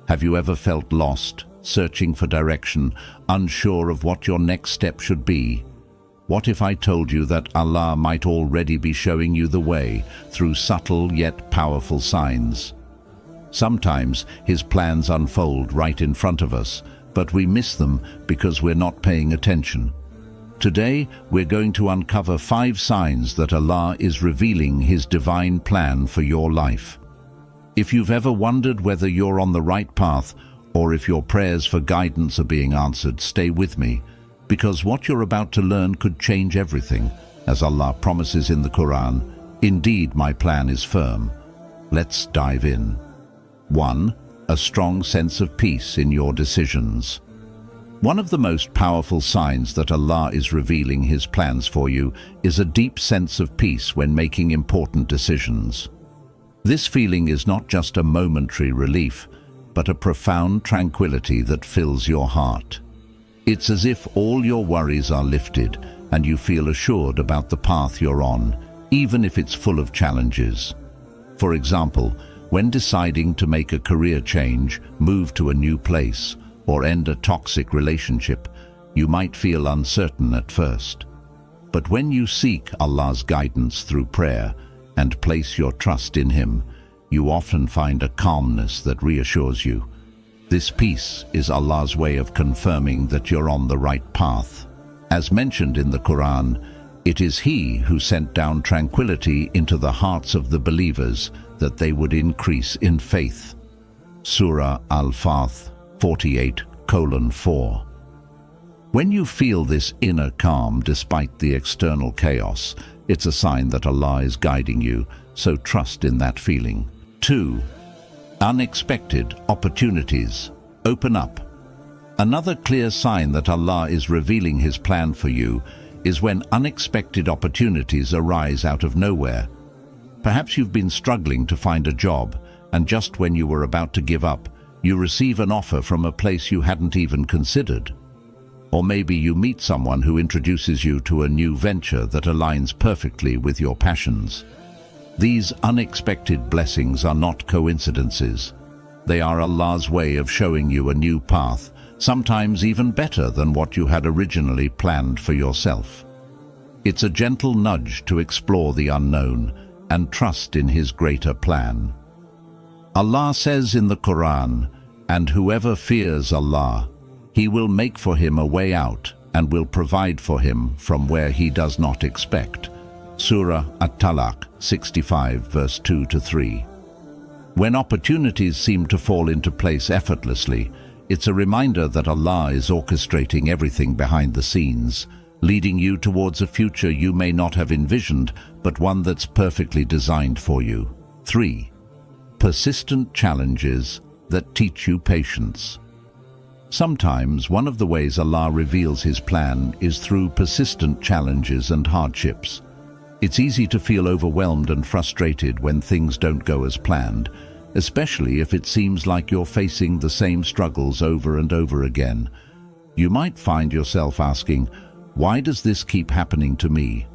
Have you ever felt lost, searching for direction, unsure of what your next step should be? What if I told you that Allah might already be showing you the way through subtle yet powerful signs? Sometimes His plans unfold right in front of us, but we miss them because we're not paying attention. Today, we're going to uncover 5 signs that Allah is revealing His divine plan for your life. If you've ever wondered whether you're on the right path or if your prayers for guidance are being answered, stay with me, because what you're about to learn could change everything. As Allah promises in the Quran, "Indeed, my plan is firm." Let's dive in. 1. A strong sense of peace in your decisions. One of the most powerful signs that Allah is revealing His plans for you is a deep sense of peace when making important decisions. This feeling is not just a momentary relief, but a profound tranquility that fills your heart. It's as if all your worries are lifted and you feel assured about the path you're on, even if it's full of challenges. For example, when deciding to make a career change, move to a new place, or end a toxic relationship, you might feel uncertain at first. But when you seek Allah's guidance through prayer and place your trust in Him, you often find a calmness that reassures you. This peace is Allah's way of confirming that you're on the right path. As mentioned in the Quran, it is He who sent down tranquility into the hearts of the believers that they would increase in faith. Surah Al-Fath 48:4. When you feel this inner calm despite the external chaos, it's a sign that Allah is guiding you, so trust in that feeling. 2. Unexpected opportunities open up. Another clear sign that Allah is revealing His plan for you is when unexpected opportunities arise out of nowhere. Perhaps you've been struggling to find a job, and just when you were about to give up, you receive an offer from a place you hadn't even considered. Or maybe you meet someone who introduces you to a new venture that aligns perfectly with your passions. These unexpected blessings are not coincidences. They are Allah's way of showing you a new path, sometimes even better than what you had originally planned for yourself. It's a gentle nudge to explore the unknown and trust in His greater plan. Allah says in the Quran, "And whoever fears Allah, He will make for him a way out and will provide for him from where he does not expect." Surah At-Talaq 65 verse 2-3. When opportunities seem to fall into place effortlessly, it's a reminder that Allah is orchestrating everything behind the scenes, leading you towards a future you may not have envisioned, but one that's perfectly designed for you. 3. Persistent challenges that teach you patience. Sometimes one of the ways Allah reveals His plan is through persistent challenges and hardships. It's easy to feel overwhelmed and frustrated when things don't go as planned, especially if it seems like you're facing the same struggles over and over again. You might find yourself asking, "Why does this keep happening to me?"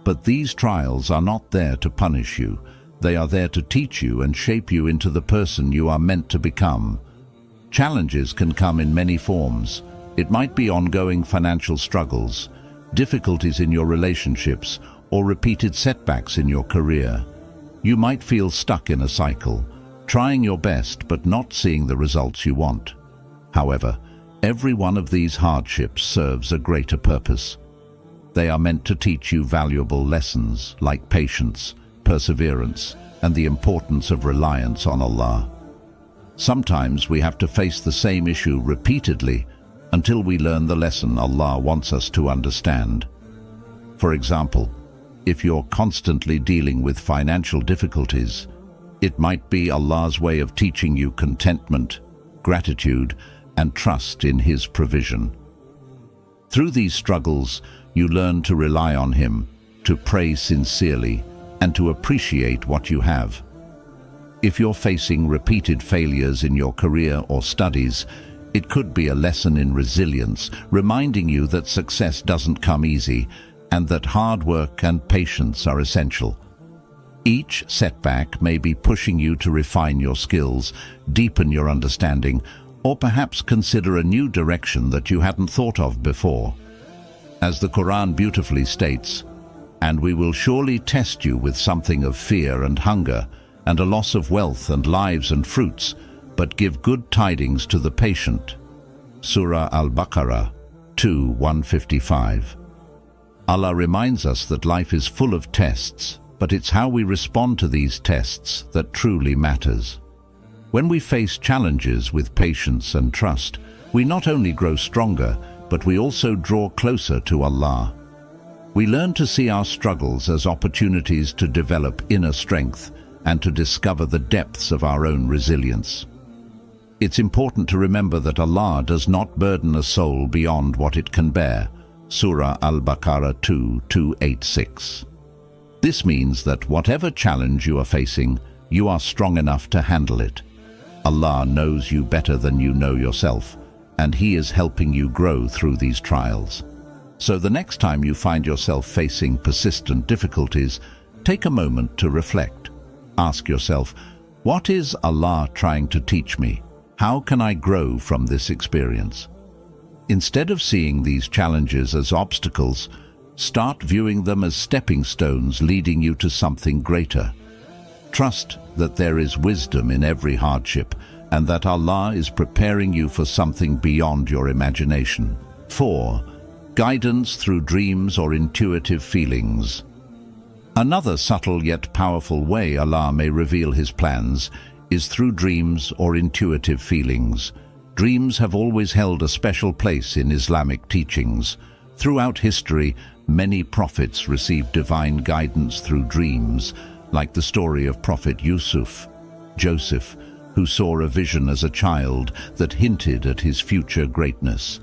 But these trials are not there to punish you. They are there to teach you and shape you into the person you are meant to become. Challenges can come in many forms. It might be ongoing financial struggles, difficulties in your relationships, or repeated setbacks in your career. You might feel stuck in a cycle, trying your best but not seeing the results you want. However, every one of these hardships serves a greater purpose. They are meant to teach you valuable lessons like patience, perseverance, and the importance of reliance on Allah. Sometimes we have to face the same issue repeatedly until we learn the lesson Allah wants us to understand. For example, if you're constantly dealing with financial difficulties, it might be Allah's way of teaching you contentment, gratitude, and trust in His provision. Through these struggles, you learn to rely on Him, to pray sincerely, and to appreciate what you have. If you're facing repeated failures in your career or studies, it could be a lesson in resilience, reminding you that success doesn't come easy and that hard work and patience are essential. Each setback may be pushing you to refine your skills, deepen your understanding, or perhaps consider a new direction that you hadn't thought of before. As the Quran beautifully states, "And we will surely test you with something of fear and hunger, and a loss of wealth and lives and fruits, but give good tidings to the patient." Surah Al-Baqarah 2:155. Allah reminds us that life is full of tests, but it's how we respond to these tests that truly matters. When we face challenges with patience and trust, we not only grow stronger, but we also draw closer to Allah. We learn to see our struggles as opportunities to develop inner strength and to discover the depths of our own resilience. It's important to remember that Allah does not burden a soul beyond what it can bear. Surah Al-Baqarah 2:286. This means that whatever challenge you are facing, you are strong enough to handle it. Allah knows you better than you know yourself, and He is helping you grow through these trials. So the next time you find yourself facing persistent difficulties, take a moment to reflect. Ask yourself, what is Allah trying to teach me? How can I grow from this experience? Instead of seeing these challenges as obstacles, start viewing them as stepping stones leading you to something greater. Trust that there is wisdom in every hardship and that Allah is preparing you for something beyond your imagination. 4. Guidance through dreams or intuitive feelings. Another subtle yet powerful way Allah may reveal His plans is through dreams or intuitive feelings. Dreams have always held a special place in Islamic teachings. Throughout history, many prophets received divine guidance through dreams, like the story of Prophet Joseph, who saw a vision as a child that hinted at his future greatness.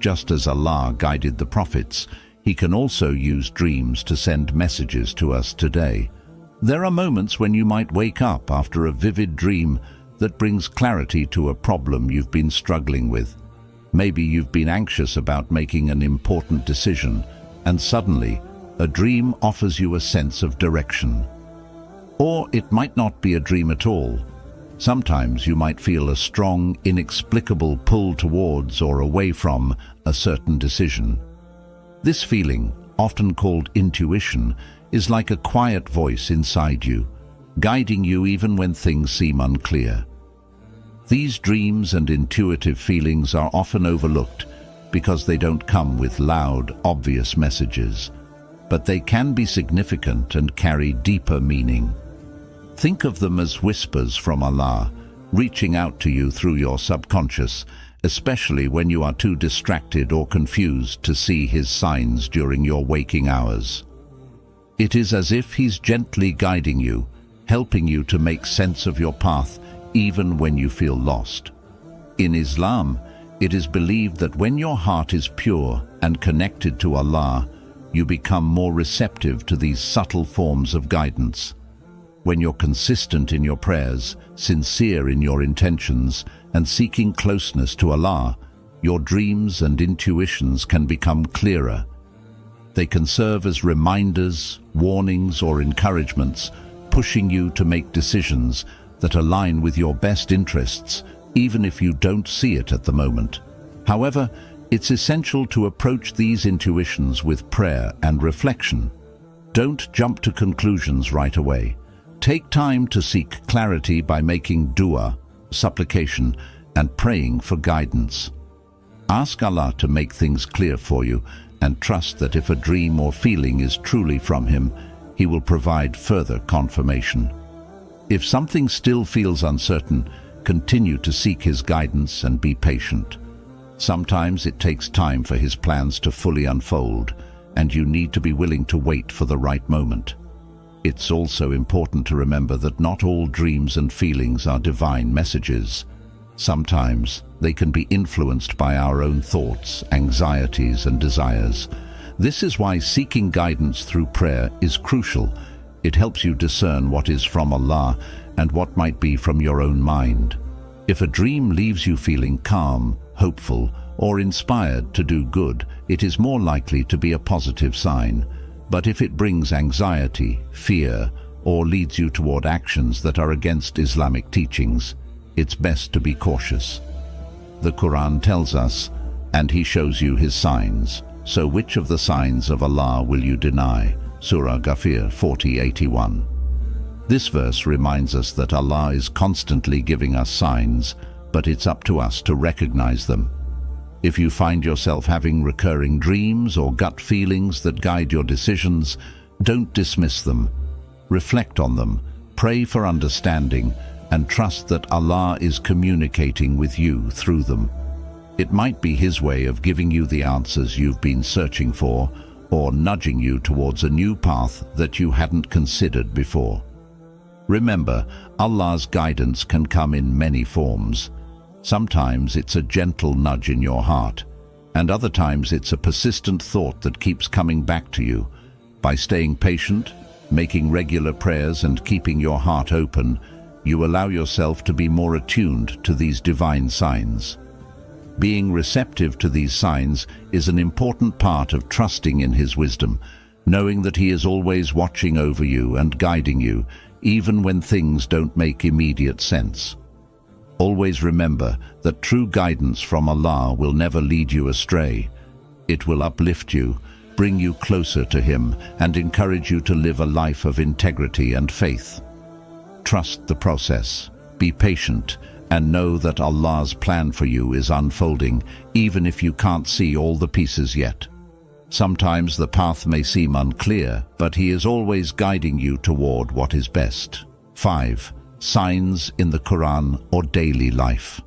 Just as Allah guided the prophets, He can also use dreams to send messages to us today. There are moments when you might wake up after a vivid dream that brings clarity to a problem you've been struggling with. Maybe you've been anxious about making an important decision, and suddenly, a dream offers you a sense of direction. Or it might not be a dream at all. Sometimes you might feel a strong, inexplicable pull towards or away from a certain decision. This feeling, often called intuition, is like a quiet voice inside you, guiding you even when things seem unclear. These dreams and intuitive feelings are often overlooked because they don't come with loud, obvious messages, but they can be significant and carry deeper meaning. Think of them as whispers from Allah, reaching out to you through your subconscious, especially when you are too distracted or confused to see His signs during your waking hours. It is as if He's gently guiding you, helping you to make sense of your path even when you feel lost. In Islam, it is believed that when your heart is pure and connected to Allah, you become more receptive to these subtle forms of guidance. When you're consistent in your prayers, sincere in your intentions, and seeking closeness to Allah, your dreams and intuitions can become clearer. They can serve as reminders, warnings, or encouragements, pushing you to make decisions that align with your best interests, even if you don't see it at the moment. However, it's essential to approach these intuitions with prayer and reflection. Don't jump to conclusions right away. Take time to seek clarity by making dua, supplication, and praying for guidance. Ask Allah to make things clear for you, and trust that if a dream or feeling is truly from Him, He will provide further confirmation. If something still feels uncertain, continue to seek His guidance and be patient. Sometimes it takes time for His plans to fully unfold, and you need to be willing to wait for the right moment. It's also important to remember that not all dreams and feelings are divine messages. Sometimes they can be influenced by our own thoughts, anxieties, and desires. This is why seeking guidance through prayer is crucial. It helps you discern what is from Allah and what might be from your own mind. If a dream leaves you feeling calm, hopeful, or inspired to do good, it is more likely to be a positive sign. But if it brings anxiety, fear, or leads you toward actions that are against Islamic teachings, it's best to be cautious. The Quran tells us, "And he shows you his signs. So which of the signs of Allah will you deny?" Surah Ghafir 40:81. This verse reminds us that Allah is constantly giving us signs, but it's up to us to recognize them. If you find yourself having recurring dreams or gut feelings that guide your decisions, don't dismiss them. Reflect on them, pray for understanding, and trust that Allah is communicating with you through them. It might be His way of giving you the answers you've been searching for, or nudging you towards a new path that you hadn't considered before. Remember, Allah's guidance can come in many forms. Sometimes it's a gentle nudge in your heart, and other times it's a persistent thought that keeps coming back to you. By staying patient, making regular prayers, and keeping your heart open, you allow yourself to be more attuned to these divine signs. Being receptive to these signs is an important part of trusting in His wisdom, knowing that He is always watching over you and guiding you, even when things don't make immediate sense. Always remember that true guidance from Allah will never lead you astray. It will uplift you, bring you closer to Him, and encourage you to live a life of integrity and faith. Trust the process, be patient, and know that Allah's plan for you is unfolding, even if you can't see all the pieces yet. Sometimes the path may seem unclear, but He is always guiding you toward what is best. 5. Signs in the Quran or daily life.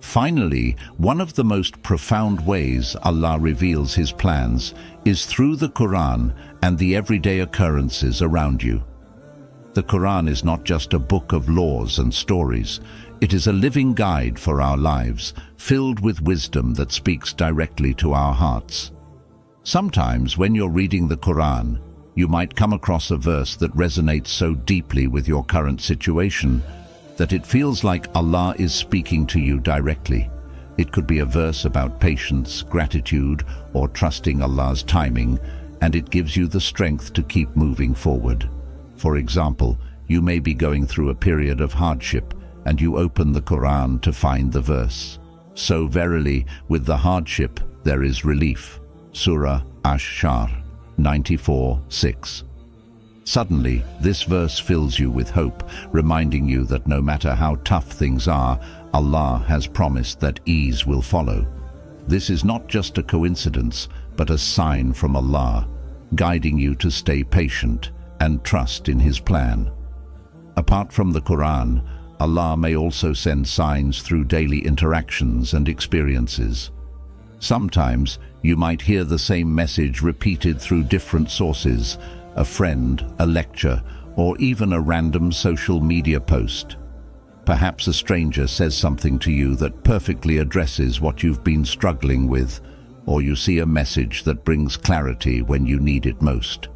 Finally, one of the most profound ways Allah reveals His plans is through the Quran and the everyday occurrences around you. The Quran is not just a book of laws and stories. It is a living guide for our lives, filled with wisdom that speaks directly to our hearts. Sometimes when you're reading the Quran, you might come across a verse that resonates so deeply with your current situation that it feels like Allah is speaking to you directly. It could be a verse about patience, gratitude, or trusting Allah's timing, and it gives you the strength to keep moving forward. For example, you may be going through a period of hardship, and you open the Quran to find the verse, "So verily, with the hardship there is relief." Surah Ash-Shar 94:6. Suddenly, this verse fills you with hope, reminding you that no matter how tough things are, Allah has promised that ease will follow. This is not just a coincidence, but a sign from Allah, guiding you to stay patient and trust in His plan. Apart from the Quran, Allah may also send signs through daily interactions and experiences. Sometimes you might hear the same message repeated through different sources, a friend, a lecture, or even a random social media post. Perhaps a stranger says something to you that perfectly addresses what you've been struggling with, or you see a message that brings clarity when you need it most.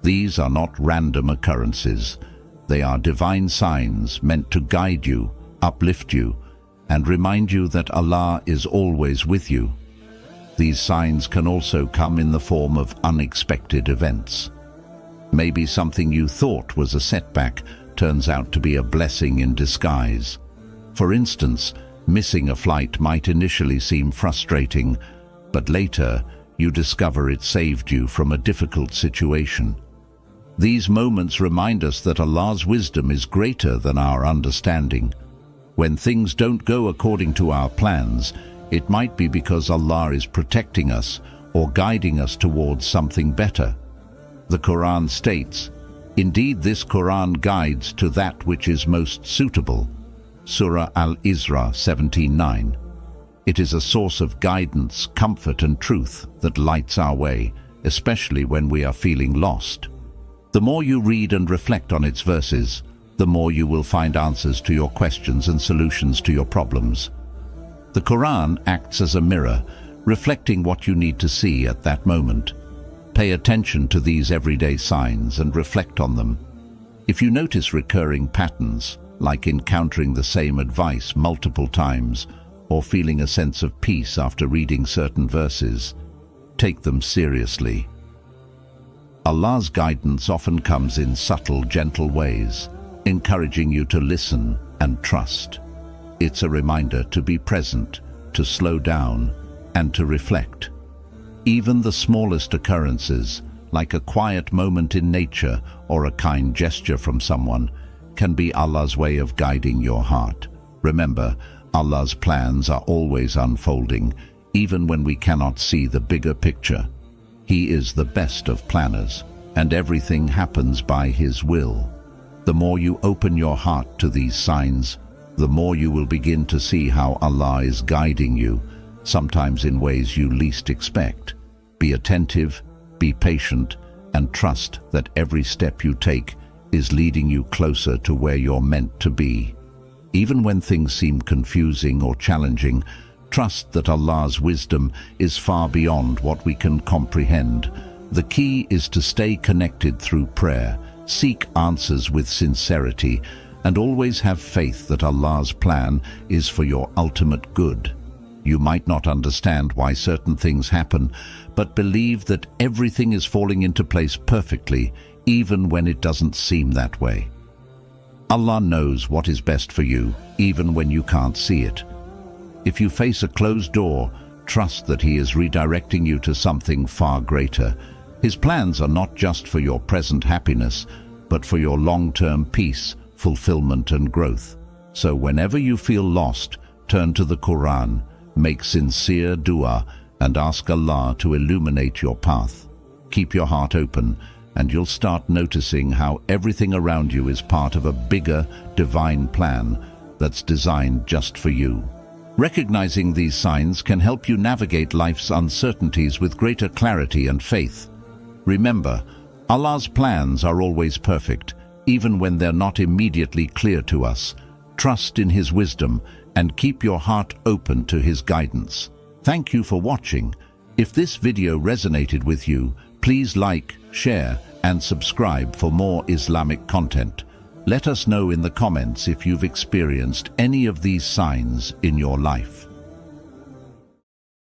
These are not random occurrences. They are divine signs meant to guide you, uplift you, and remind you that Allah is always with you. These signs can also come in the form of unexpected events. Maybe something you thought was a setback turns out to be a blessing in disguise. For instance, missing a flight might initially seem frustrating, but later you discover it saved you from a difficult situation. These moments remind us that Allah's wisdom is greater than our understanding. When things don't go according to our plans, it might be because Allah is protecting us or guiding us towards something better. The Quran states, "Indeed, this Quran guides to that which is most suitable." Surah Al-Isra 17:9. It is a source of guidance, comfort, and truth that lights our way, especially when we are feeling lost. The more you read and reflect on its verses, the more you will find answers to your questions and solutions to your problems. The Quran acts as a mirror, reflecting what you need to see at that moment. Pay attention to these everyday signs and reflect on them. If you notice recurring patterns, like encountering the same advice multiple times or feeling a sense of peace after reading certain verses, take them seriously. Allah's guidance often comes in subtle, gentle ways, encouraging you to listen and trust. It's a reminder to be present, to slow down, and to reflect. Even the smallest occurrences, like a quiet moment in nature or a kind gesture from someone, can be Allah's way of guiding your heart. Remember, Allah's plans are always unfolding, even when we cannot see the bigger picture. He is the best of planners, and everything happens by His will. The more you open your heart to these signs, the more you will begin to see how Allah is guiding you, sometimes in ways you least expect. Be attentive, be patient, and trust that every step you take is leading you closer to where you're meant to be. Even when things seem confusing or challenging, trust that Allah's wisdom is far beyond what we can comprehend. The key is to stay connected through prayer, seek answers with sincerity, and always have faith that Allah's plan is for your ultimate good. You might not understand why certain things happen, but believe that everything is falling into place perfectly, even when it doesn't seem that way. Allah knows what is best for you, even when you can't see it. If you face a closed door, trust that He is redirecting you to something far greater. His plans are not just for your present happiness, but for your long-term peace, fulfillment, and growth. So whenever you feel lost, turn to the Quran, make sincere dua, and ask Allah to illuminate your path. Keep your heart open, and you'll start noticing how everything around you is part of a bigger, divine plan that's designed just for you. Recognizing these signs can help you navigate life's uncertainties with greater clarity and faith. Remember, Allah's plans are always perfect, even when they're not immediately clear to us. Trust in His wisdom and keep your heart open to His guidance. Thank you for watching. If this video resonated with you, please like, share, and subscribe for more Islamic content. Let us know in the comments if you've experienced any of these signs in your life.